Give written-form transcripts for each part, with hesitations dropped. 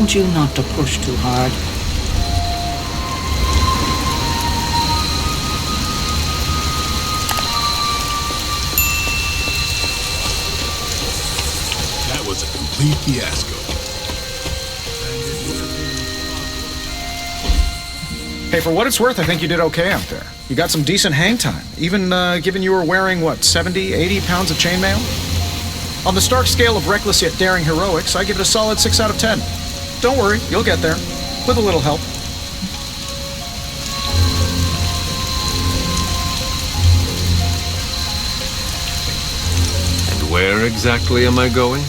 told you not to push too hard. That was a complete fiasco. Hey, for what it's worth, I think you did okay out there. You got some decent hang time, even given you were wearing, what, 70, 80 pounds of chainmail? On the Stark scale of reckless yet daring heroics, I give it a solid 6 out of 10. Don't worry, you'll get there, with a little help. And where exactly am I going?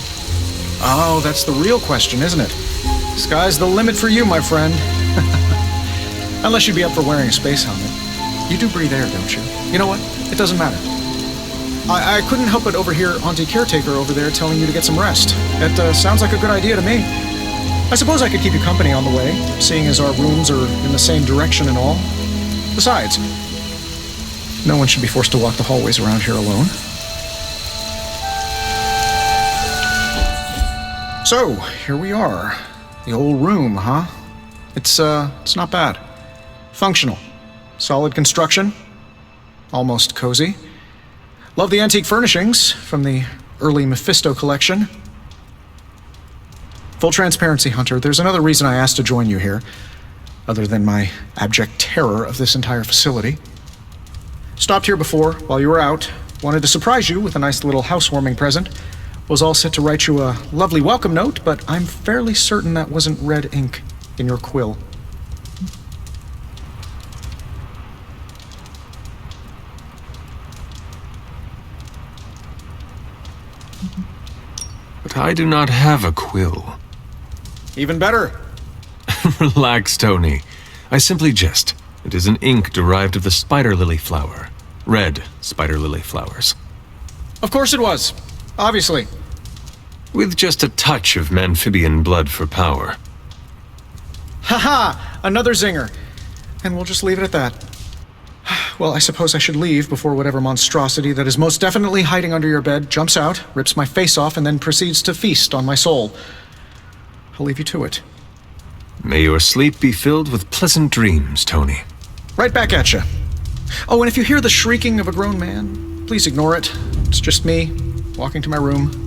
Oh, that's the real question, isn't it? Sky's the limit for you, my friend. Unless you'd be up for wearing a space helmet. You do breathe air, don't you? You know what? It doesn't matter. I couldn't help but overhear Auntie Caretaker over there telling you to get some rest. It sounds like a good idea to me. I suppose I could keep you company on the way, seeing as our rooms are in the same direction and all. Besides, no one should be forced to walk the hallways around here alone. So, here we are. The old room, huh? It's not bad. Functional. Solid construction. Almost cozy. Love the antique furnishings from the early Mephisto collection. Full transparency, Hunter, there's another reason I asked to join you here, other than my abject terror of this entire facility. Stopped here before, while you were out. Wanted to surprise you with a nice little housewarming present. Was all set to write you a lovely welcome note, but I'm fairly certain that wasn't red ink in your quill. But I do not have a quill. Even better. Relax, Tony. I simply jest. It is an ink derived of the spider lily flower. Red spider lily flowers. Of course it was. Obviously. With just a touch of amphibian blood for power. Haha! Another zinger. And we'll just leave it at that. Well, I suppose I should leave before whatever monstrosity that is most definitely hiding under your bed jumps out, rips my face off, and then proceeds to feast on my soul. I'll leave you to it. May your sleep be filled with pleasant dreams, Tony. Right back at you. Oh, and if you hear the shrieking of a grown man, please ignore it. It's just me, walking to my room.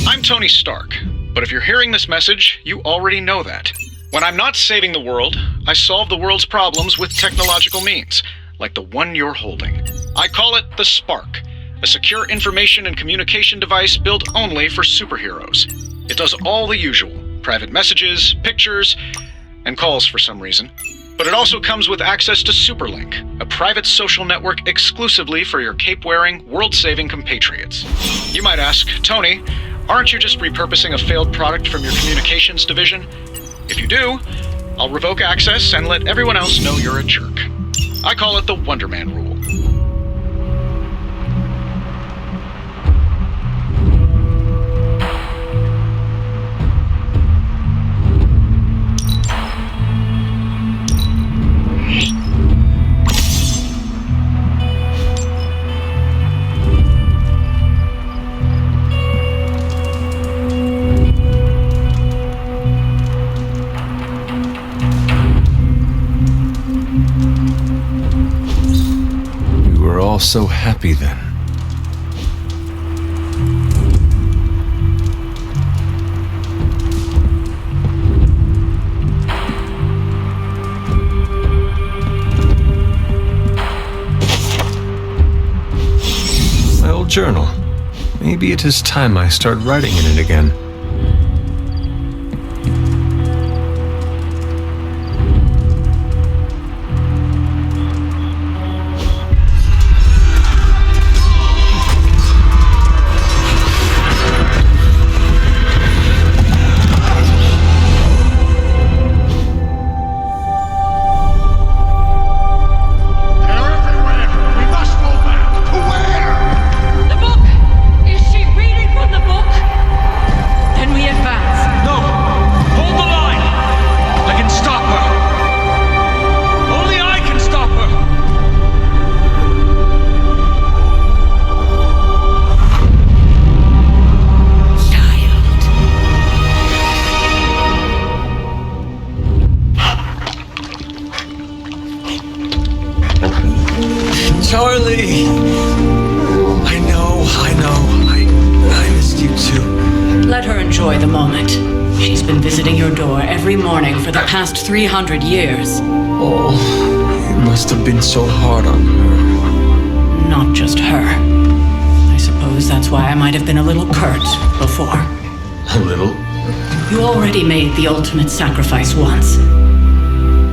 I'm Tony Stark, but if you're hearing this message, you already know that. When I'm not saving the world, I solve the world's problems with technological means, like the one you're holding. I call it the Spark, a secure information and communication device built only for superheroes. It does all the usual, private messages, pictures, and calls for some reason. But it also comes with access to Superlink, a private social network exclusively for your cape-wearing, world-saving compatriots. You might ask, Tony, aren't you just repurposing a failed product from your communications division? If you do, I'll revoke access and let everyone else know you're a jerk. I call it the Wonder Man rule. So happy then. My old journal. Maybe it is time I start writing in it again. the moment. She's been visiting your door every morning for the past 300 years. Oh, it must have been so hard on her. Not just her. I suppose that's why I might have been a little curt before. A little? You already made the ultimate sacrifice once.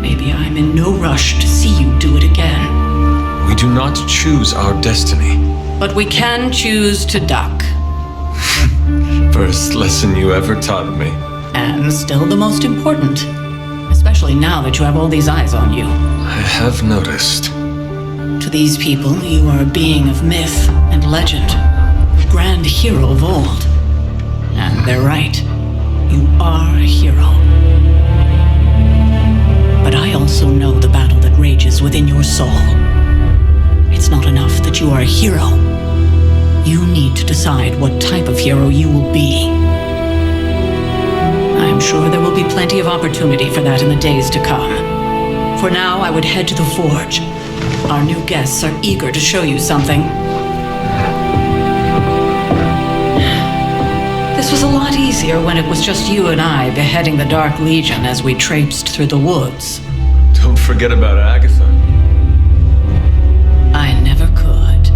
Maybe I'm in no rush to see you do it again. We do not choose our destiny. But we can choose to duck. First lesson you ever taught me. And still the most important. Especially now that you have all these eyes on you. I have noticed. To these people, you are a being of myth and legend. A grand hero of old. And they're right. You are a hero. But I also know the battle that rages within your soul. It's not enough that you are a hero. You need to decide what type of hero you will be. I am sure there will be plenty of opportunity for that in the days to come. For now, I would head to the forge. Our new guests are eager to show you something. This was a lot easier when it was just you and I beheading the Dark Legion as we traipsed through the woods. Don't forget about Agatha. I never could.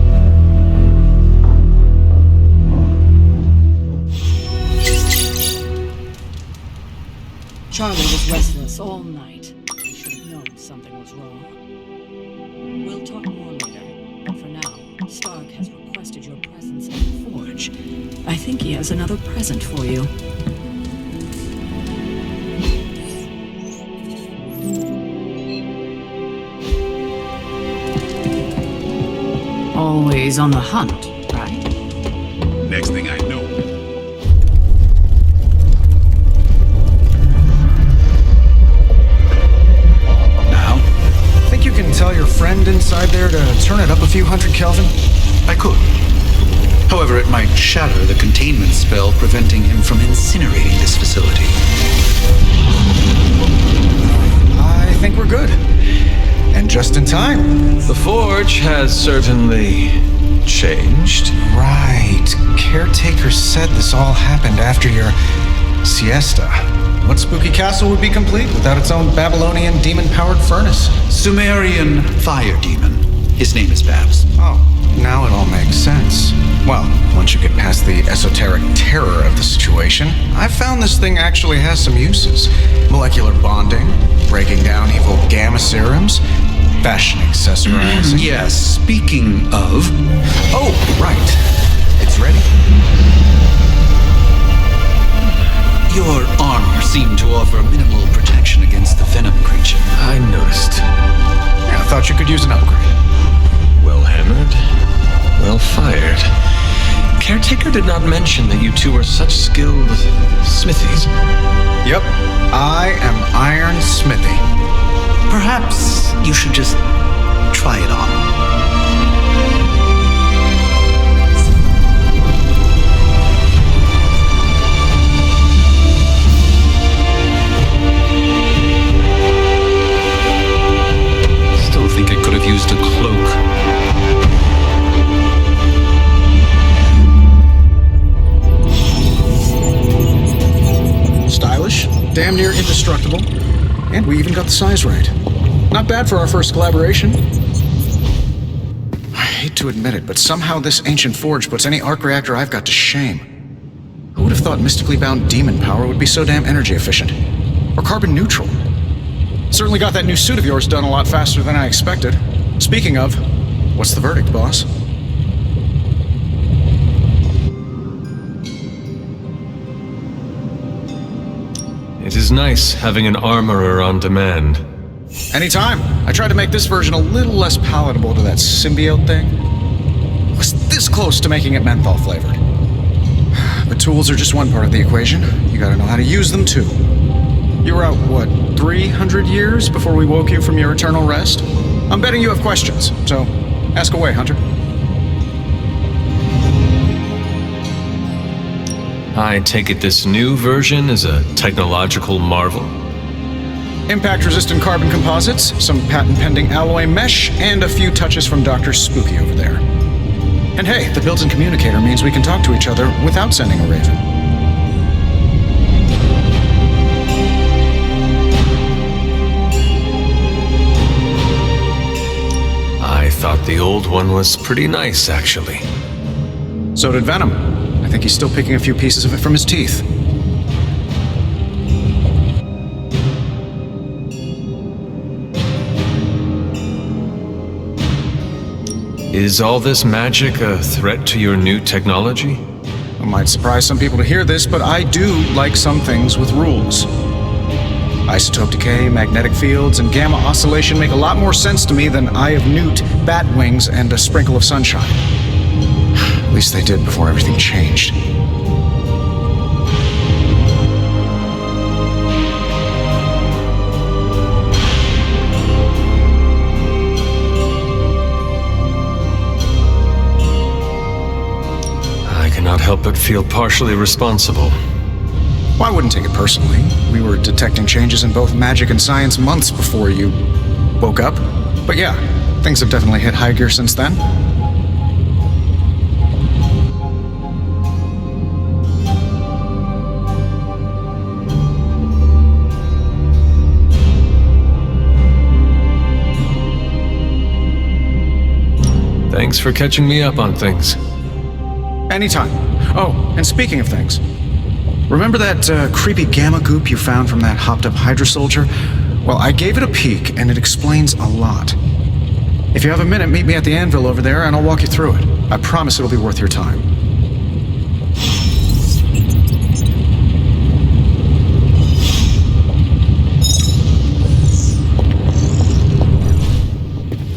Charlie was restless all night. I should have known something was wrong. We'll talk more later, but for now, Stark has requested your presence at the forge. I think he has another present for you. Always on the hunt, right? Next thing I know. Now? Think you can tell your friend inside there to turn it up a few hundred Kelvin? I could. However, it might shatter the containment spell preventing him from incinerating this facility. I think we're good. And just in time. The forge has certainly changed. Right. Caretaker said this all happened after your siesta. What spooky castle would be complete without its own Babylonian demon-powered furnace? Sumerian fire demon. His name is Babs. Oh, now it all makes sense. Well, once you get past the esoteric terror of the situation, I've found this thing actually has some uses. Molecular bonding, breaking down evil gamma serums, fashion accessorizing. Yes, speaking of... Oh, right. It's ready. Your armor seemed to offer minimal protection against the venom creature. I noticed. Yeah, I thought you could use an upgrade. Well hammered, well fired. Caretaker did not mention that you two are such skilled smithies. Yep, I am Iron Smithy. Perhaps you should just try it on. Still think I could have used a cloak. Stylish, damn near indestructible, and we even got the size right. Not bad for our first collaboration. I hate to admit it, but somehow this ancient forge puts any arc reactor I've got to shame. Who would have thought mystically bound demon power would be so damn energy efficient? Or carbon neutral? Certainly got that new suit of yours done a lot faster than I expected. Speaking of, what's the verdict, boss? It is nice having an armorer on demand. Anytime. I tried to make this version a little less palatable to that symbiote thing. Was this close to making it menthol flavored. But tools are just one part of the equation. You gotta know how to use them too. You were out, what, 300 years before we woke you from your eternal rest? I'm betting you have questions, so ask away, Hunter. I take it this new version is a technological marvel? Impact-resistant carbon composites, some patent-pending alloy mesh, and a few touches from Dr. Spooky over there. And hey, the built-in communicator means we can talk to each other without sending a raven. The old one was pretty nice, actually. So did Venom. I think he's still picking a few pieces of it from his teeth. Is all this magic a threat to your new technology? It might surprise some people to hear this, but I do like some things with rules. Isotope decay, magnetic fields, and gamma oscillation make a lot more sense to me than Eye of Newt, bat wings, and a sprinkle of sunshine. At least they did before everything changed. I cannot help but feel partially responsible. Well, I wouldn't take it personally. We were detecting changes in both magic and science months before you woke up. But yeah, things have definitely hit high gear since then. Thanks for catching me up on things. Anytime. Oh, and speaking of things, remember that creepy gamma goop you found from that hopped-up Hydra soldier? Well, I gave it a peek, and it explains a lot. If you have a minute, meet me at the anvil over there, and I'll walk you through it. I promise it'll be worth your time.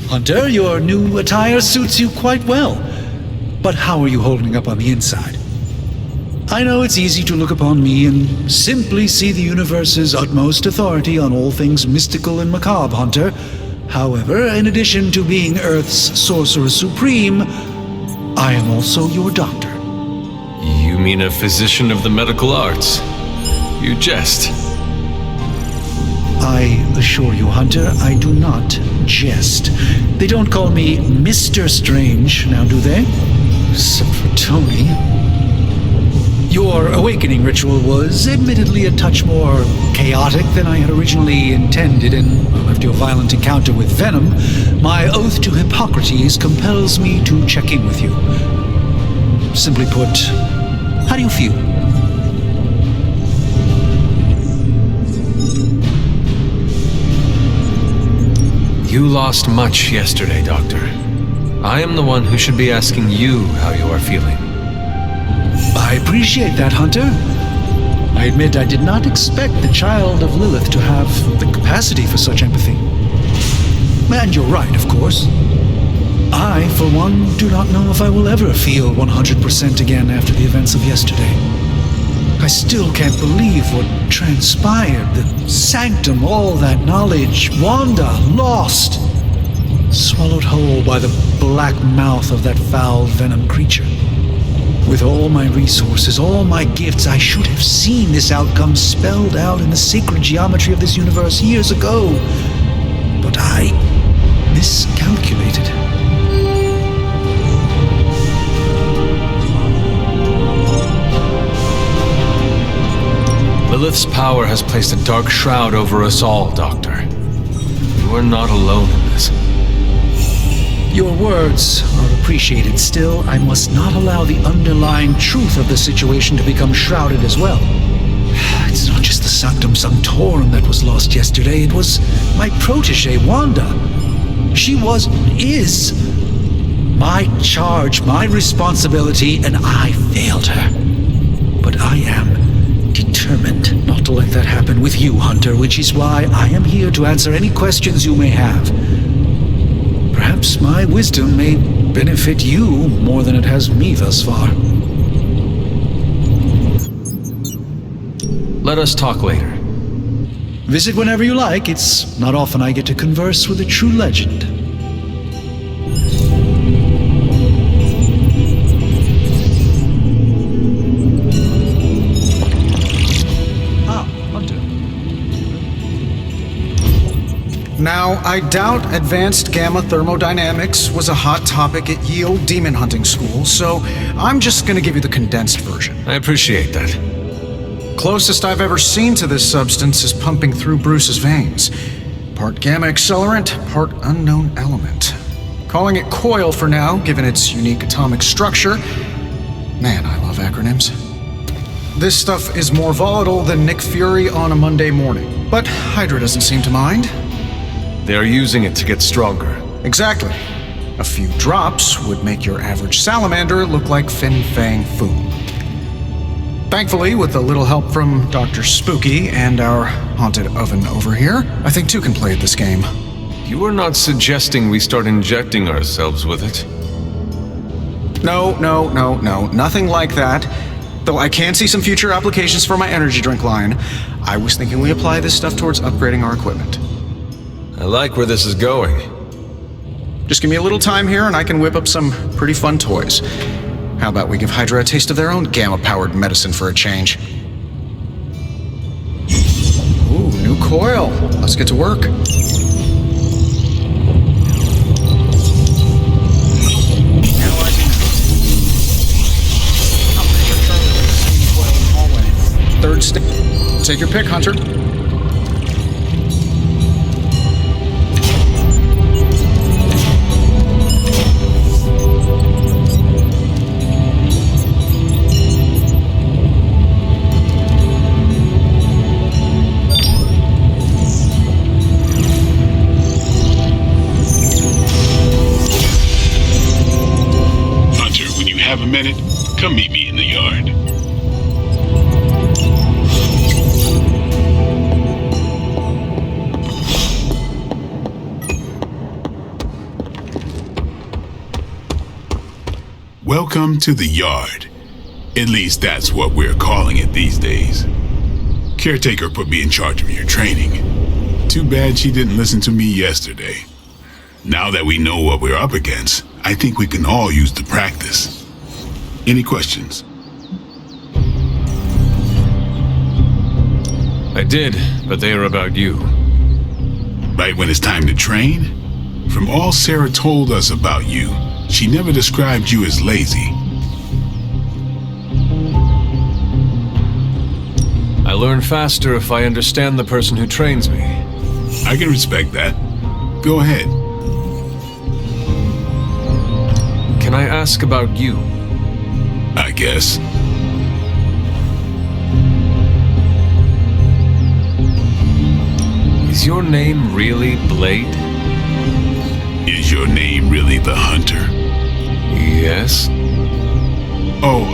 Hunter, your new attire suits you quite well. But how are you holding up on the inside? I know it's easy to look upon me and simply see the universe's utmost authority on all things mystical and macabre, Hunter. However, in addition to being Earth's sorcerer supreme, I am also your doctor. You mean a physician of the medical arts? You jest. I assure you, Hunter, I do not jest. They don't call me Mr. Strange, now do they? Except for Tony. Your awakening ritual was admittedly a touch more chaotic than I had originally intended, and after your violent encounter with Venom, my oath to Hippocrates compels me to check in with you. Simply put, how do you feel? You lost much yesterday, Doctor. I am the one who should be asking you how you are feeling. I appreciate that, Hunter. I admit I did not expect the child of Lilith to have the capacity for such empathy. And you're right, of course. I, for one, do not know if I will ever feel 100% again after the events of yesterday. I still can't believe what transpired. The sanctum, all that knowledge, Wanda, lost. Swallowed whole by the black mouth of that foul venom creature. With all my resources, all my gifts, I should have seen this outcome spelled out in the sacred geometry of this universe years ago. But I miscalculated. Lilith's power has placed a dark shroud over us all, Doctor. You are not alone in this. Your words are appreciated. Still, I must not allow the underlying truth of the situation to become shrouded as well. It's not just the Sanctum Sanctorum that was lost yesterday. It was my protege, Wanda. She is my charge, my responsibility, and I failed her. But I am determined not to let that happen with you, Hunter, which is why I am here to answer any questions you may have. Perhaps my wisdom may benefit you more than it has me thus far. Let us talk later. Visit whenever you like. It's not often I get to converse with a true legend. Now, I doubt advanced gamma thermodynamics was a hot topic at Yield Demon Hunting School, so I'm just gonna give you the condensed version. I appreciate that. Closest I've ever seen to this substance is pumping through Bruce's veins. Part gamma accelerant, part unknown element. Calling it Coil for now, given its unique atomic structure. Man, I love acronyms. This stuff is more volatile than Nick Fury on a Monday morning, but Hydra doesn't seem to mind. They are using it to get stronger. Exactly. A few drops would make your average salamander look like Fin Fang Foom. Thankfully, with a little help from Dr. Spooky and our haunted oven over here, I think two can play at this game. You are not suggesting we start injecting ourselves with it? No, nothing like that. Though I can see some future applications for my energy drink line. I was thinking we apply this stuff towards upgrading our equipment. I like where this is going. Just give me a little time here and I can whip up some pretty fun toys. How about we give Hydra a taste of their own gamma-powered medicine for a change? Ooh, new coil. Let's get to work. Third step. Take your pick, Hunter. Hunter, when you have a minute, come meet me in the yard. Welcome to the yard. At least that's what we're calling it these days. Caretaker put me in charge of your training. Too bad she didn't listen to me yesterday. Now that we know what we're up against, I think we can all use the practice. Any questions? I did, but they are about you. Right when it's time to train? From all Sarah told us about you, she never described you as lazy. I learn faster if I understand the person who trains me. I can respect that. Go ahead. Can I ask about you? I guess. Is your name really Blade? Is your name really the Hunter? Yes. Oh,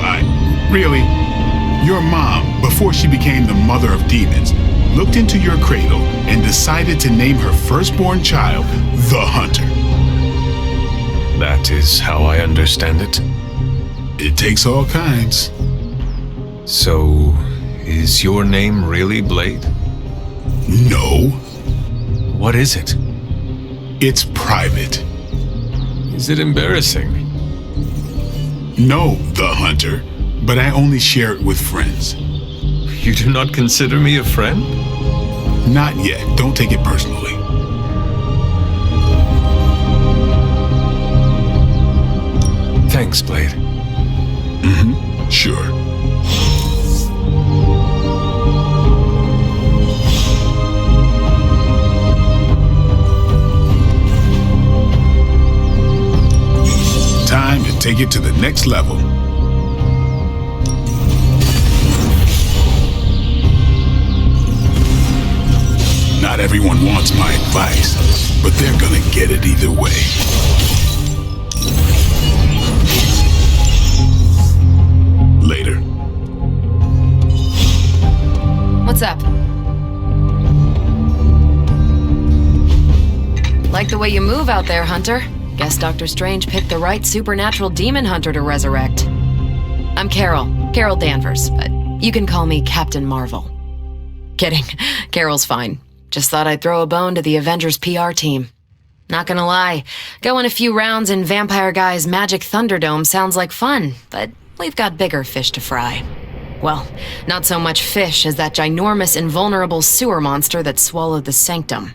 really? Your mom, before she became the mother of demons, looked into your cradle and decided to name her firstborn child the Hunter. That is how I understand it. It takes all kinds. So, is your name really Blade? No, What is it? it's private. Is it embarrassing? No, the Hunter, but I only share it with friends. You do not consider me a friend? Not yet. Don't take it personally. Thanks, Blade. Sure. Time to take it to the next level. Not everyone wants my advice, but they're gonna get it either way. Later. What's up? Like the way you move out there, Hunter. Guess Dr. Strange picked the right supernatural demon hunter to resurrect. I'm Carol Danvers, but you can call me Captain Marvel. Kidding, Carol's fine. Just thought I'd throw a bone to the Avengers PR team. Not gonna lie, going a few rounds in Vampire Guy's Magic Thunderdome sounds like fun, but we've got bigger fish to fry. Well, not so much fish as that ginormous invulnerable sewer monster that swallowed the Sanctum.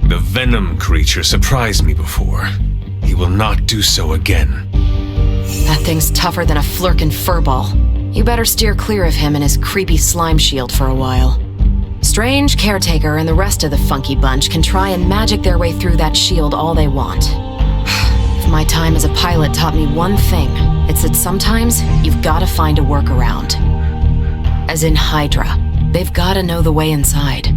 The Venom creature surprised me before. He will not do so again. That thing's tougher than a flirkin' furball. You better steer clear of him and his creepy slime shield for a while. Strange, Caretaker, and the rest of the funky bunch can try and magic their way through that shield all they want. If my time as a pilot taught me one thing, it's that sometimes you've gotta find a workaround. As in Hydra, they've gotta know the way inside.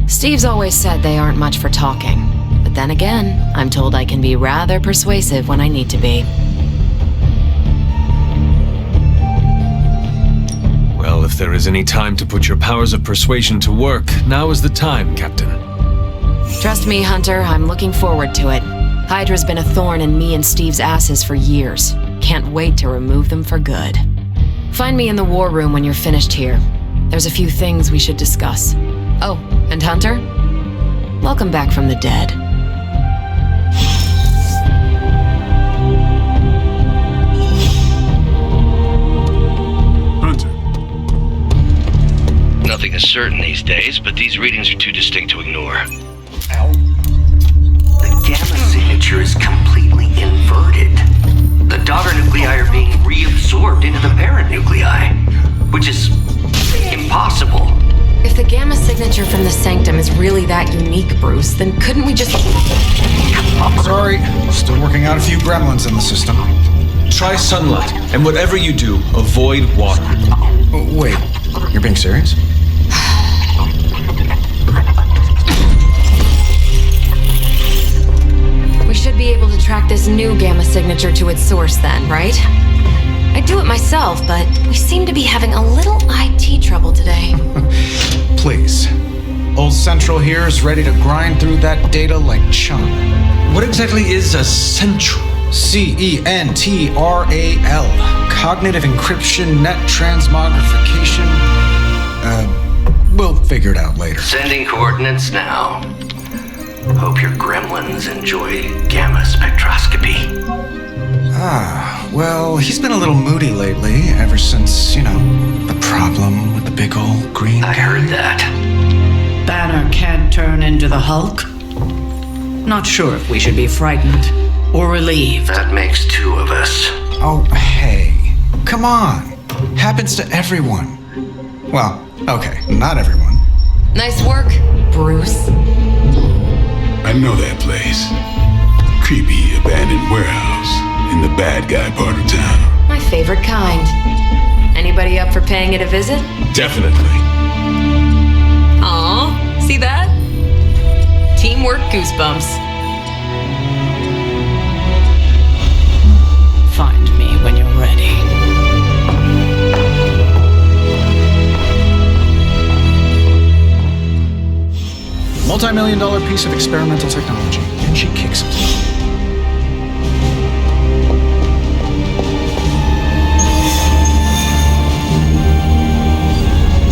Steve's always said they aren't much for talking, but then again, I'm told I can be rather persuasive when I need to be. Well, if there is any time to put your powers of persuasion to work, now is the time, Captain. Trust me, Hunter, I'm looking forward to it. Hydra's been a thorn in me and Steve's asses for years. Can't wait to remove them for good. Find me in the war room when you're finished here. There's a few things we should discuss. Oh, and Hunter? Welcome back from the dead. Hunter. Nothing is certain these days, but these readings are too distinct to ignore. The gamma signature is completely inverted. The daughter nuclei are being reabsorbed into the parent nuclei, which is impossible. If the gamma signature from the Sanctum is really that unique, Bruce, then couldn't we just... Sorry, still working out a few gremlins in the system. Try sunlight, and whatever you do, avoid water. Oh, wait, you're being serious? We should be able to track this new gamma signature to its source then, right? I'd do it myself, but we seem to be having a little IT trouble today. Please. Old Central here is ready to grind through that data like chum. What exactly is a central? CENTRAL. Cognitive encryption, net transmogrification. We'll figure it out later. Sending coordinates now. Hope your gremlins enjoy gamma spectroscopy. Well, he's been a little moody lately, ever since, the problem with the big old green I guy. heard that. Banner can't turn into the Hulk? Not sure if we should be frightened or relieved. That makes two of us. Oh, hey. Come on. Happens to everyone. Well, okay, not everyone. Nice work, Bruce. I know that place. Creepy abandoned warehouse in the bad guy part of town. My favorite kind. Anybody up for paying it a visit? Definitely. Aw, see that? Teamwork goosebumps. Find me when you're ready. Multi-million-dollar piece of experimental technology, and she kicks it.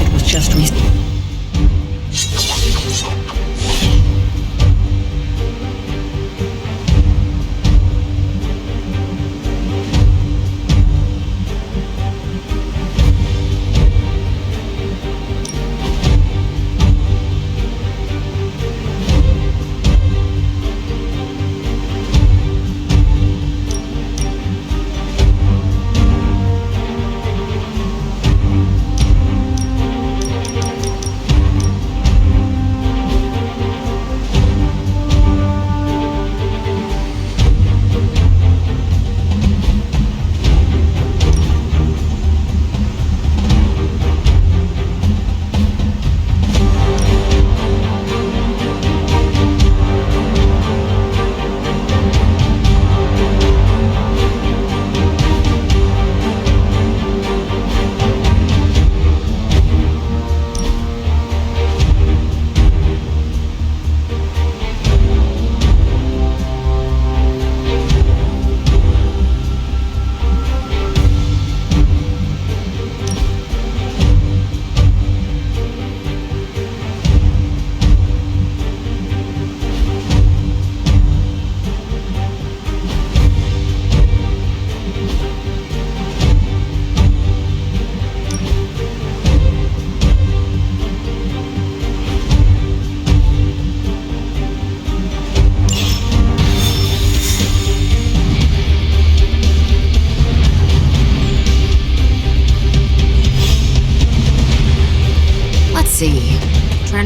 It was just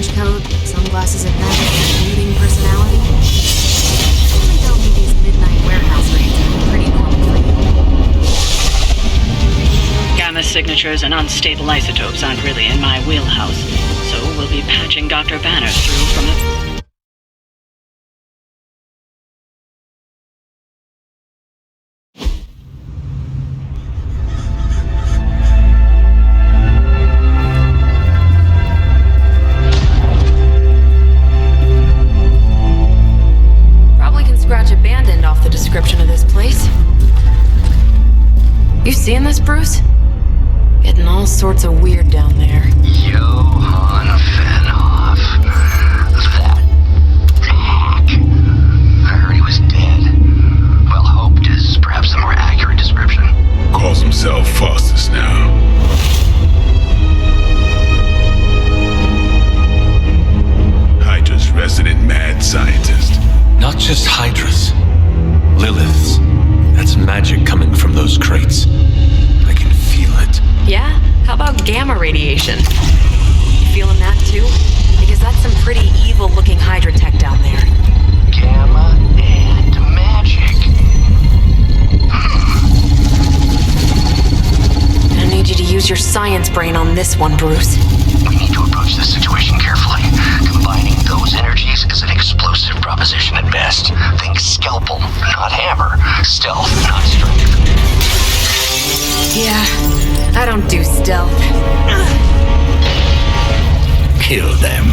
trench coat, sunglasses at night, brooding personality. Someone tell me these midnight warehouse raids are pretty normal for you. Gamma signatures and unstable isotopes aren't really in my wheelhouse, so we'll be patching Dr. Banner through from the... Abandoned off the description of this place. You seeing this, Bruce? Getting all sorts of weird down there. Johann Fenoff. That hack. I heard he was dead. Well, hoped is perhaps the more accurate description. Calls himself Faustus now. Hydra's resident mad scientist. Not just Hydras. Liliths. That's magic coming from those crates. I can feel it. Yeah? How about gamma radiation? You feeling that too? Because that's some pretty evil-looking Hydra tech down there. Gamma and magic. I need you to use your science brain on this one, Bruce. We need to approach this situation carefully. Combining those energies is an explosive proposition at best. Think scalpel, not hammer. Stealth, not strength. Yeah, I don't do stealth. Kill them.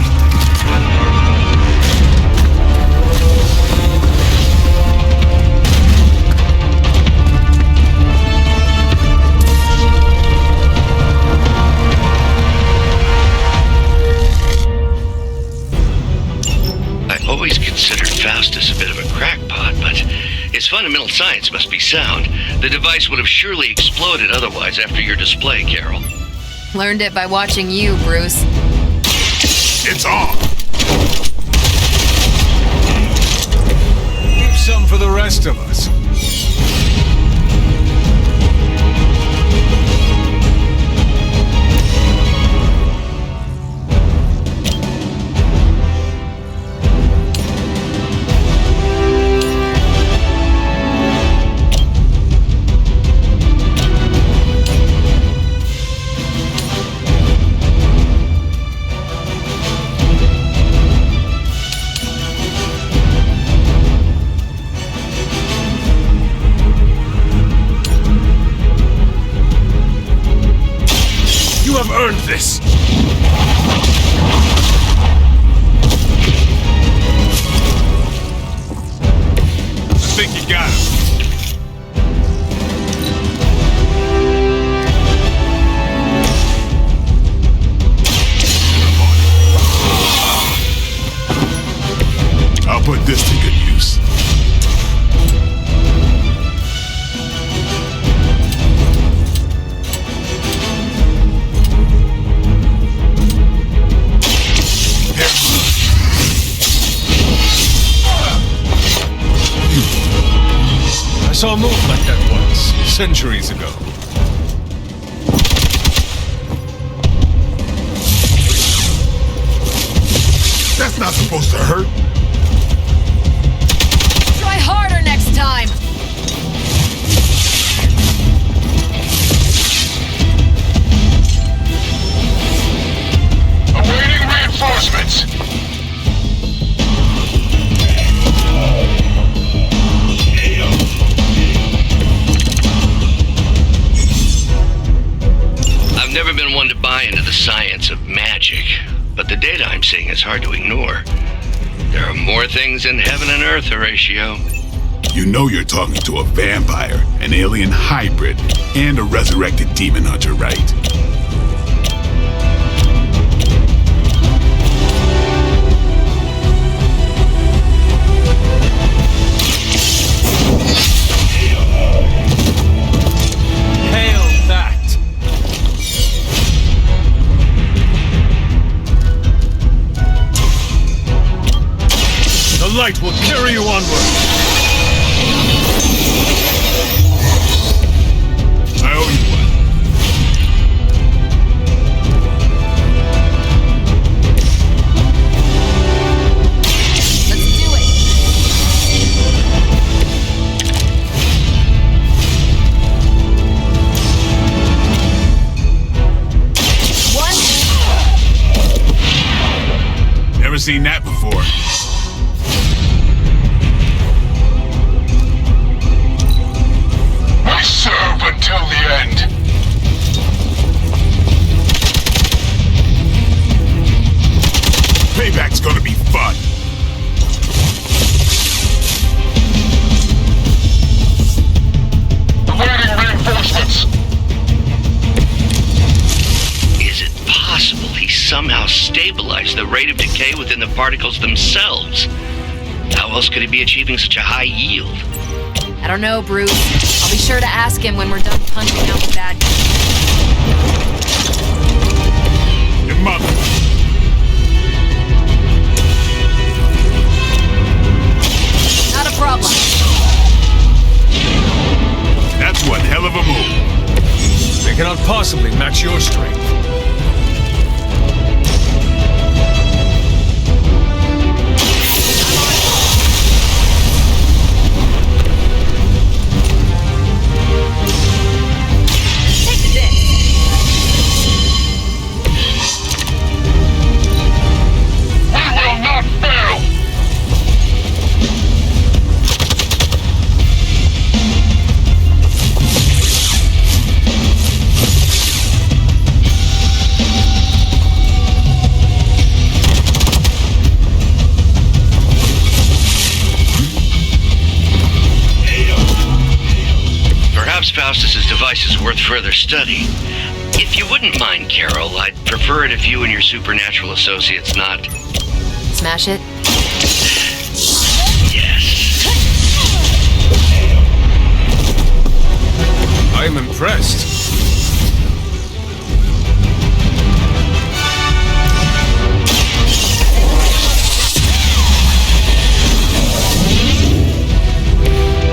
Always considered Faustus a bit of a crackpot, but his fundamental science must be sound. The device would have surely exploded otherwise after your display, Carol. Learned it by watching you, Bruce. It's on! Keep some for the rest of us. Earned this. I think you got him. I'll put this to good use. I saw a move like that once, centuries ago. That's not supposed to hurt. Try harder next time! Awaiting reinforcements. I've never been one to buy into the science of magic, but the data I'm seeing is hard to ignore. There are more things in heaven and earth, Horatio. You know you're talking to a vampire, an alien hybrid, and a resurrected demon hunter, right? The light will carry you onward. I owe you one. seen that before. We serve until the end. Payback's gonna be fun. Awaiting reinforcements. Is it possible he somehow stabilized the rate of decay within the particles themselves? How else could he be achieving such a high yield? I don't know, Bruce. I'll be sure to ask him when we're done punching out the bad guys. Your mother. Not a problem. That's one hell of a move. They cannot possibly match your strength. Faustus's device is worth further study. If you wouldn't mind, Carol, I'd prefer it if you and your supernatural associates not... Smash it? Yes. I am impressed.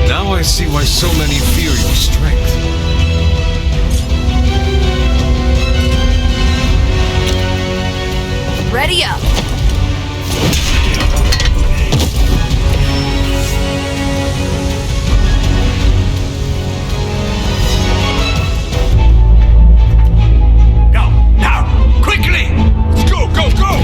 Now I see why so many fear your strength. Ready up. Now, quickly! Let's go, go, go!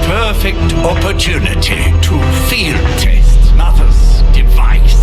Perfect opportunity to field test Mother's device.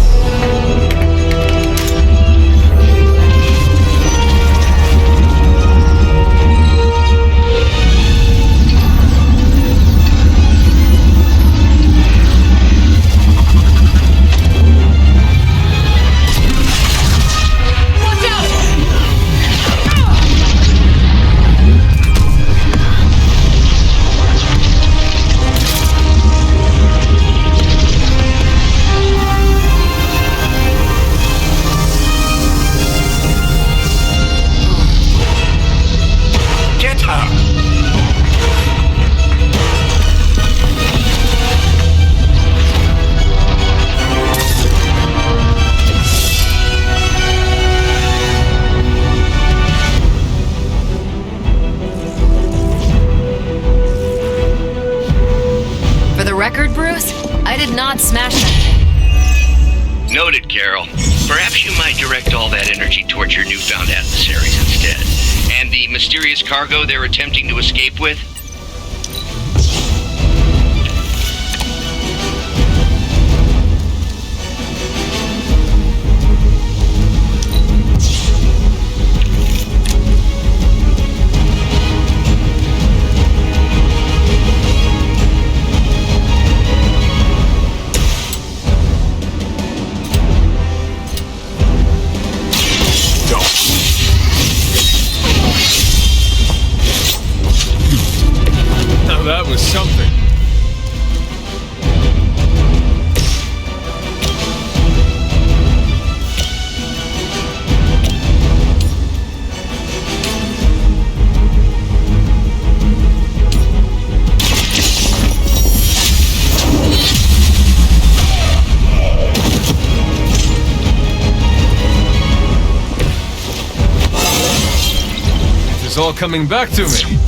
not smash that. Noted, Carol. Perhaps you might direct all that energy towards your newfound adversaries instead. And the mysterious cargo they're attempting to escape with? That was something. It is all coming back to me.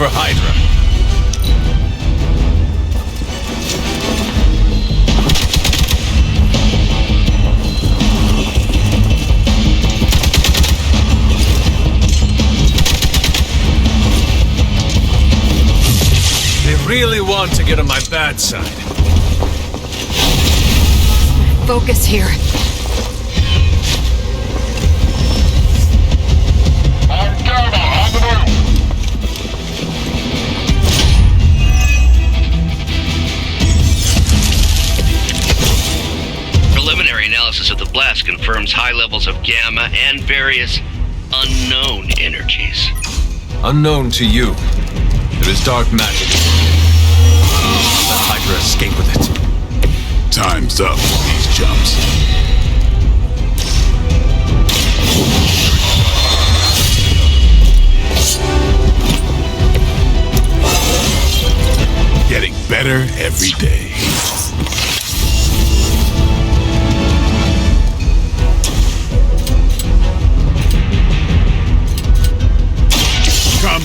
for Hydra. They really want to get on my bad side. Focus here. On Gamma, on the move! Preliminary analysis of the blast confirms high levels of gamma and various unknown energies. Unknown to you, there is dark magic. Let Hydra escape with it. Time's up with these jumps. Getting better every day. Come.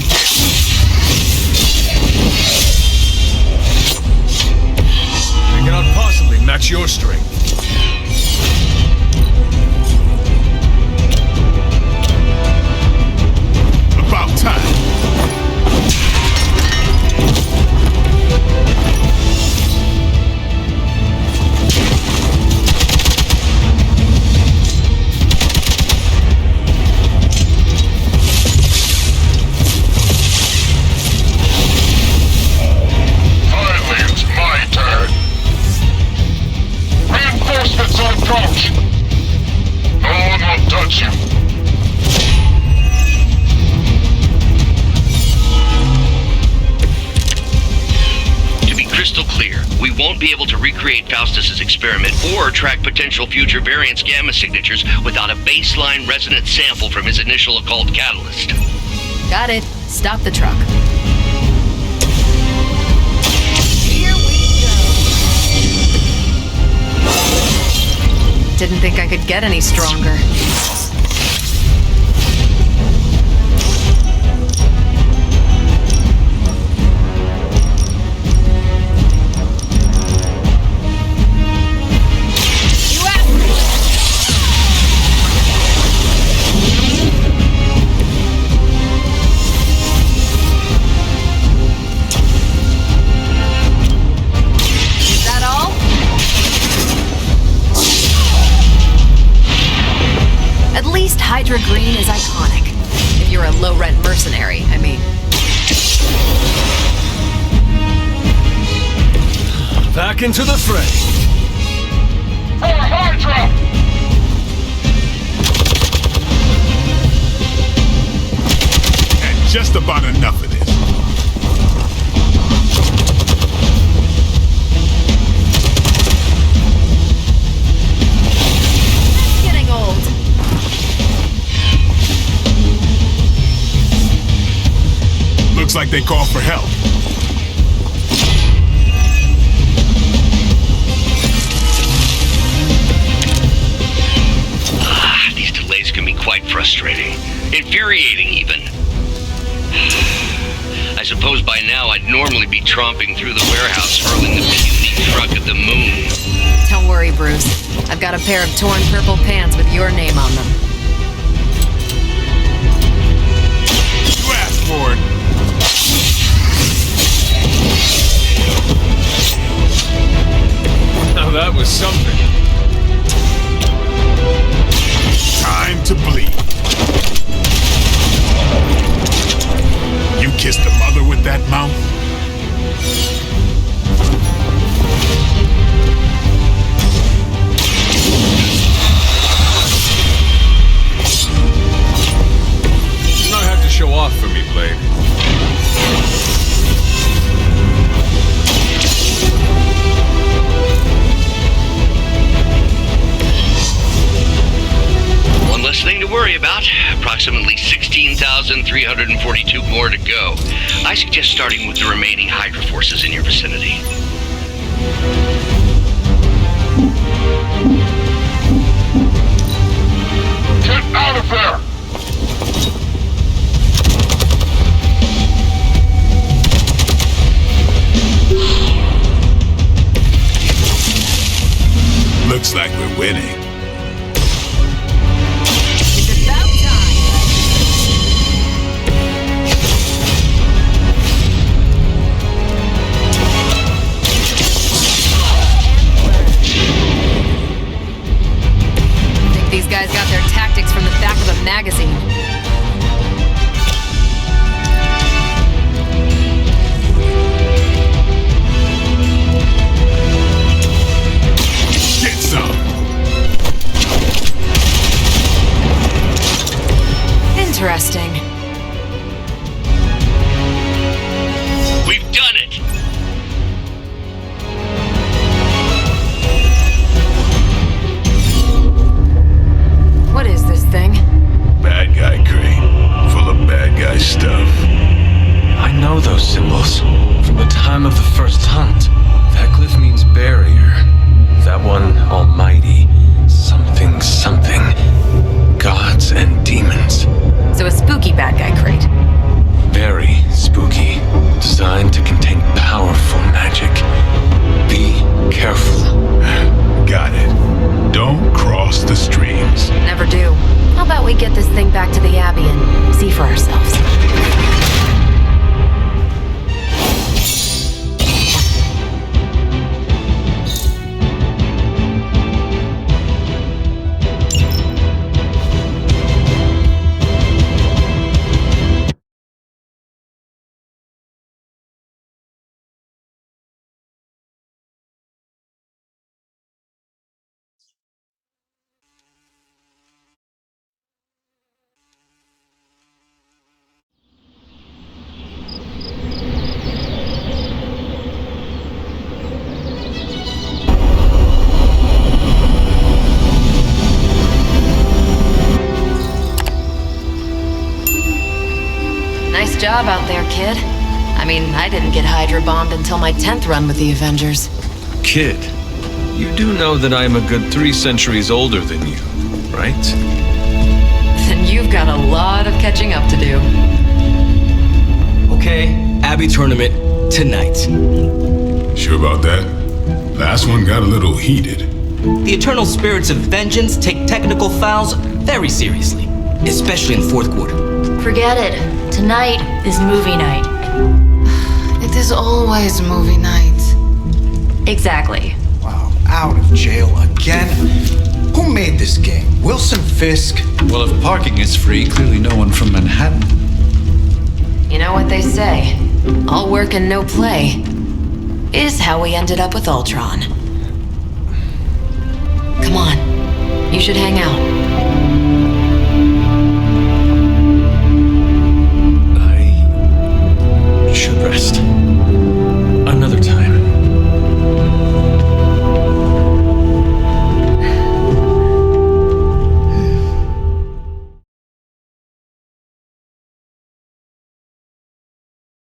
I cannot possibly match your strength. About time. Finally, it's my turn. Reinforcements on approach. No one will touch you. To be crystal clear, we won't be able to recreate Faustus's experiment or track potential future variance gamma signatures without a baseline resonant sample from his initial occult catalyst. Got it. Stop the truck. Here we go. Didn't think I could get any stronger. You asked me. Is that all? At least Hydra Green is iconic. If you're a low-rent mercenary, I mean. Back into the fray. For Hydra! And just about enough of this. Getting old. Looks like they call for help. These delays can be quite frustrating. Infuriating, even. I suppose by now I'd normally be tromping through the warehouse hurling the puny truck at the moon. Don't worry, Bruce. I've got a pair of torn purple pants with your name on them. You asked for it. Now that was something. Time to bleed. You kissed the mother with that mouth? You don't have to show off for me, Blade. One less thing to worry about. Approximately 16,342 more to go. I suggest starting with the remaining Hydra forces in your vicinity. Get out of there! winning. It's about time. I think these guys got their tactics from the back of a magazine. Get some! Interesting. We've done it! What is this thing? Bad guy crate, full of bad guy stuff. I know those symbols from the time of the first hunt. That glyph means barrier. That one, almighty. Something, something. Gods and demons. So a spooky bad guy crate. Very spooky. Designed to contain powerful magic. Be careful. Got it. Don't cross the streams. Never do. How about we get this thing back to the Abbey and see for ourselves? Nice job out there, kid. I mean, I didn't get Hydra bombed until my 10th run with the Avengers. Kid, you do know that I am a good 3 centuries older than you, right? Then you've got a lot of catching up to do. Okay, Abbey tournament tonight. Sure about that? Last one got a little heated. The eternal spirits of vengeance take technical fouls very seriously, especially in fourth quarter. Forget it. Tonight is movie night. It is always movie night. Exactly. Wow, out of jail again? Who made this game? Wilson Fisk? Well, if parking is free, clearly no one from Manhattan. You know what they say? All work and no play is how we ended up with Ultron. Come on, you should hang out.